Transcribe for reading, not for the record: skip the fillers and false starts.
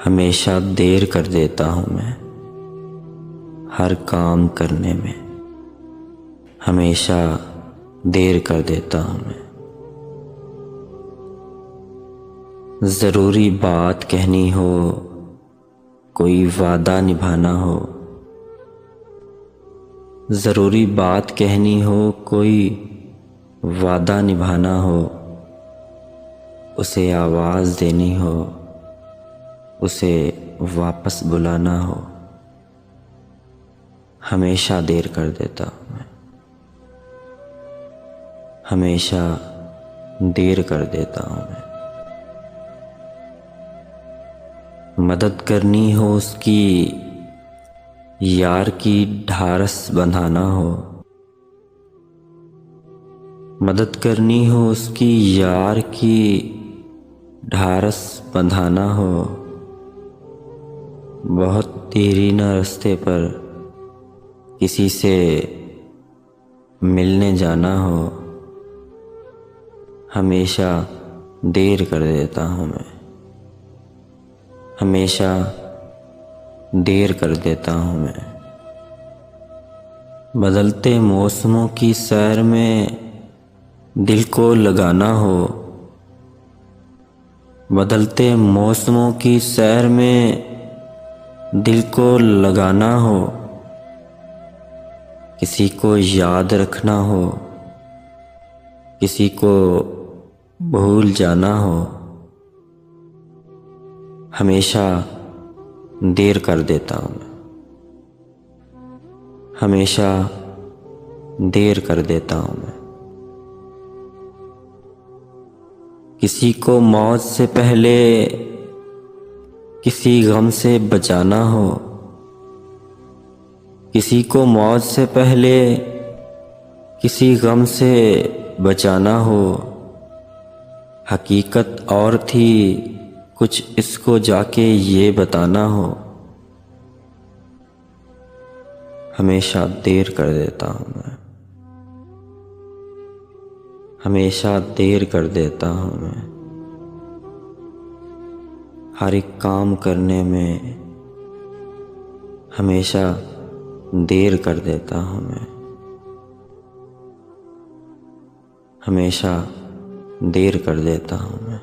हमेशा देर कर देता हूँ मैं हर काम करने में, हमेशा देर कर देता हूँ मैं। ज़रूरी बात कहनी हो, कोई वादा निभाना हो, ज़रूरी बात कहनी हो, कोई वादा निभाना हो, उसे आवाज़ देनी हो, उसे वापस बुलाना हो, हमेशा देर कर देता हूँ मैं, हमेशा देर कर देता हूँ मैं। मदद करनी हो उसकी, यार की ढारस बंधाना हो, मदद करनी हो उसकी, यार की ढारस बंधाना हो, बहुत देरी न रास्ते पर किसी से मिलने जाना हो, हमेशा देर कर देता हूँ मैं, हमेशा देर कर देता हूँ मैं। बदलते मौसमों की सैर में दिल को लगाना हो, बदलते मौसमों की सैर में दिल को लगाना हो, किसी को याद रखना हो, किसी को भूल जाना हो, हमेशा देर कर देता हूँ मैं, हमेशा देर कर देता हूँ मैं। किसी को मौत से पहले किसी गम से बचाना हो, किसी को मौत से पहले किसी गम से बचाना हो, हकीकत और थी कुछ इसको जाके ये बताना हो, हमेशा देर कर देता हूँ मैं, हमेशा देर कर देता हूँ मैं। हर एक काम करने में हमेशा देर कर देता हूँ मैं, हमेशा देर कर देता हूँ मैं।